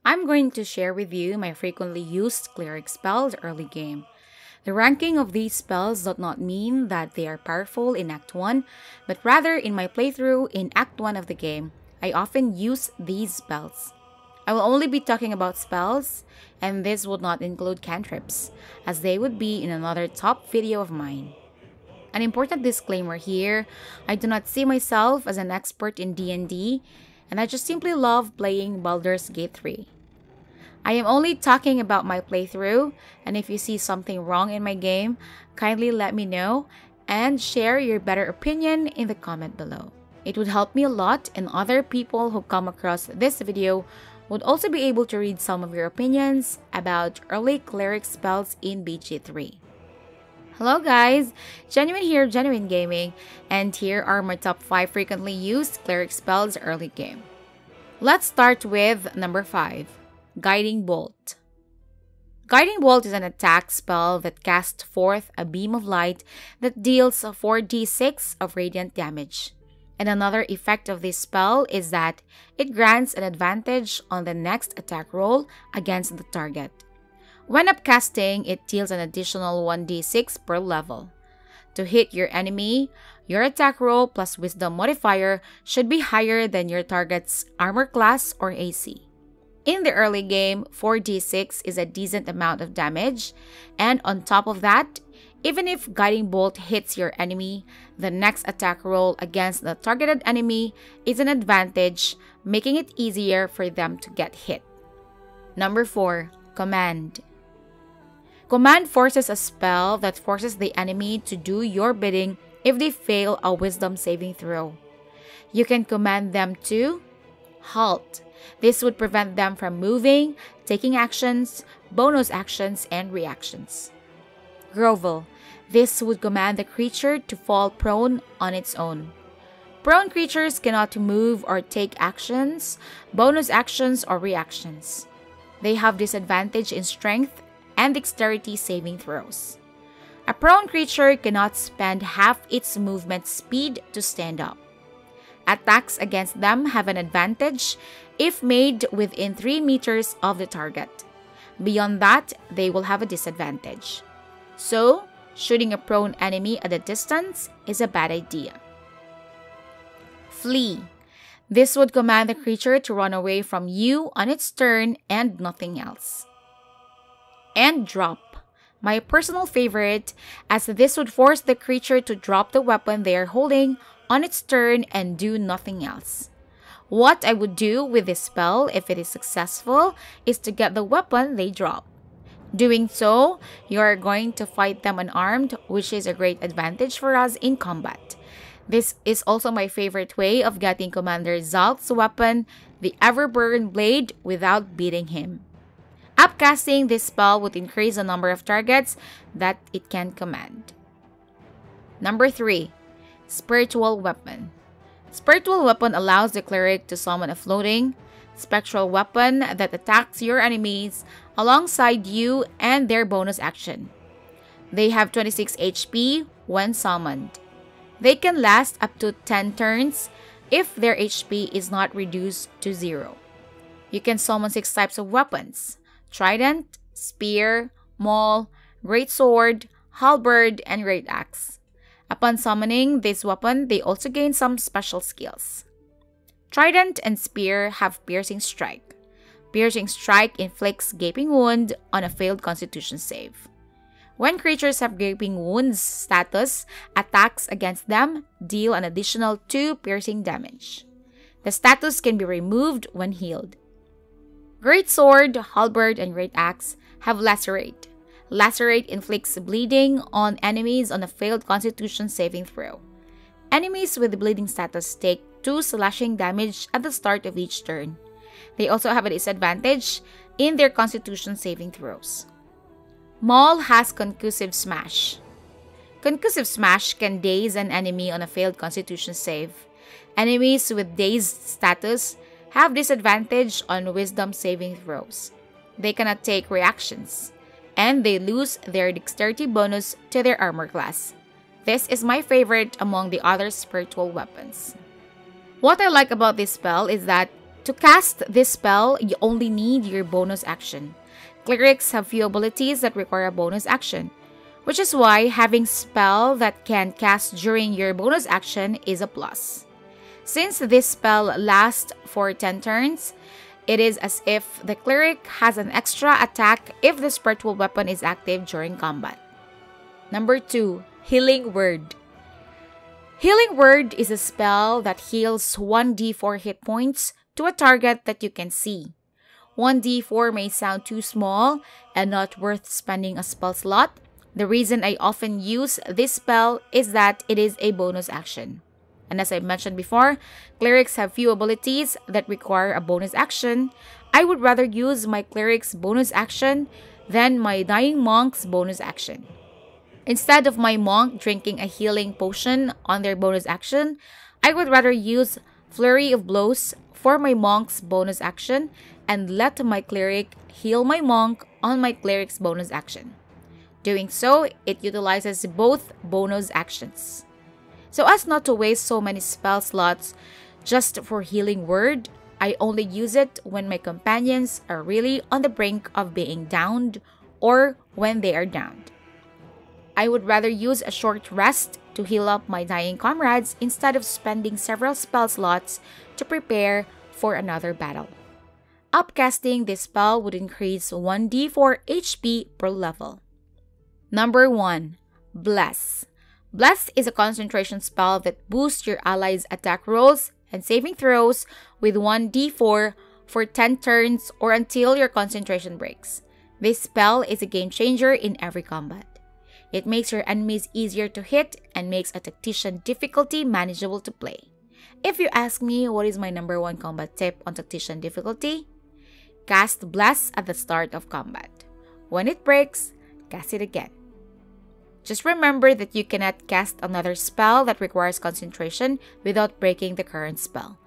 I'm going to share with you my frequently used cleric spells early game. The ranking of these spells does not mean that they are powerful in Act 1, but rather in my playthrough in Act 1 of the game, I often use these spells. I will only be talking about spells, and this would not include cantrips, as they would be in another top video of mine. An important disclaimer here, I do not see myself as an expert in D&D, and I just simply love playing Baldur's Gate 3. I am only talking about my playthrough, and if you see something wrong in my game, kindly let me know and share your better opinion in the comment below. It would help me a lot, and other people who come across this video would also be able to read some of your opinions about early cleric spells in BG3. Hello guys, Genuine here, Genuine Gaming, and here are my top 5 frequently used cleric spells early game. Let's start with number 5, Guiding Bolt. Guiding Bolt is an attack spell that casts forth a beam of light that deals 4d6 of radiant damage. And another effect of this spell is that it grants an advantage on the next attack roll against the target. When upcasting, it deals an additional 1d6 per level. To hit your enemy, your attack roll plus wisdom modifier should be higher than your target's armor class or AC. In the early game, 4d6 is a decent amount of damage, and on top of that, even if Guiding Bolt hits your enemy, the next attack roll against the targeted enemy is an advantage, making it easier for them to get hit. Number 4, Command. Command forces a spell that forces the enemy to do your bidding if they fail a wisdom saving throw. You can command them to halt. This would prevent them from moving, taking actions, bonus actions, and reactions. Grovel. This would command the creature to fall prone on its own. Prone creatures cannot move or take actions, bonus actions, or reactions. They have disadvantage in strength and dexterity saving throws. A prone creature cannot spend half its movement speed to stand up. Attacks against them have an advantage if made within 3 meters of the target. Beyond that, they will have a disadvantage. So, shooting a prone enemy at a distance is a bad idea. Flee. This would command the creature to run away from you on its turn and nothing else. And drop. My personal favorite, as this would force the creature to drop the weapon they are holding on its turn and do nothing else. What I would do with this spell, if it is successful, is to get the weapon they drop. Doing so, you are going to fight them unarmed, which is a great advantage for us in combat. This is also my favorite way of getting Commander Zalt's weapon, the Everburn Blade, without beating him. Upcasting this spell would increase the number of targets that it can command. Number 3, Spiritual Weapon. Spiritual Weapon allows the cleric to summon a floating, spectral weapon that attacks your enemies alongside you and their bonus action. They have 26 HP when summoned. They can last up to 10 turns if their HP is not reduced to 0. You can summon 6 types of weapons: Trident, Spear, Maul, Greatsword, Halberd, and Great Axe. Upon summoning this weapon, they also gain some special skills. Trident and Spear have Piercing Strike. Piercing Strike inflicts Gaping Wound on a failed Constitution save. When creatures have Gaping Wounds status, attacks against them deal an additional 2 piercing damage. The status can be removed when healed. Greatsword, Halberd, and Great Axe have Lacerate. Lacerate inflicts bleeding on enemies on a failed Constitution saving throw. Enemies with the bleeding status take 2 slashing damage at the start of each turn. They also have a disadvantage in their Constitution saving throws. Maul has Concussive Smash. Concussive Smash can daze an enemy on a failed Constitution save. Enemies with dazed status have disadvantage on Wisdom saving throws. They cannot take reactions, and they lose their dexterity bonus to their armor class. This is my favorite among the other spiritual weapons. What I like about this spell is that To cast this spell, you only need your bonus action. Clerics have few abilities that require a bonus action, which is why having spell that can cast during your bonus action is a plus. Since this spell lasts for 10 turns, it is as if the cleric has an extra attack if the spiritual weapon is active during combat. Number 2. Healing Word. Healing Word is a spell that heals 1d4 hit points to a target that you can see. 1d4 may sound too small and not worth spending a spell slot. The reason I often use this spell is that it is a bonus action. And as I mentioned before, clerics have few abilities that require a bonus action. I would rather use my cleric's bonus action than my dying monk's bonus action. Instead of my monk drinking a healing potion on their bonus action, I would rather use Flurry of Blows for my monk's bonus action and let my cleric heal my monk on my cleric's bonus action. Doing so, it utilizes both bonus actions. So as not to waste so many spell slots just for Healing Word, I only use it when my companions are really on the brink of being downed or when they are downed. I would rather use a short rest to heal up my dying comrades instead of spending several spell slots to prepare for another battle. Upcasting this spell would increase 1d4 HP per level. Number 1. Bless. Bless is a concentration spell that boosts your allies' attack rolls and saving throws with 1d4 for 10 turns or until your concentration breaks. This spell is a game changer in every combat. It makes your enemies easier to hit and makes a Tactician difficulty manageable to play. If you ask me what is my number 1 combat tip on Tactician difficulty, cast Bless at the start of combat. When it breaks, cast it again. Just remember that you cannot cast another spell that requires concentration without breaking the current spell.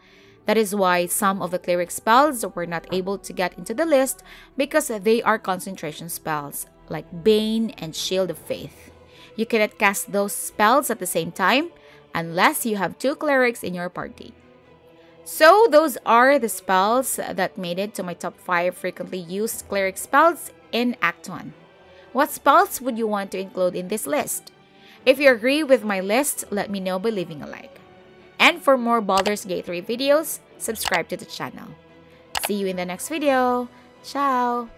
That is why some of the cleric spells were not able to get into the list because they are concentration spells, like Bane and Shield of Faith. You cannot cast those spells at the same time unless you have 2 clerics in your party. So those are the spells that made it to my top 5 frequently used cleric spells in Act 1. What spells would you want to include in this list? If you agree with my list, let me know by leaving a like. And for more Baldur's Gate 3 videos, subscribe to the channel. See you in the next video. Ciao!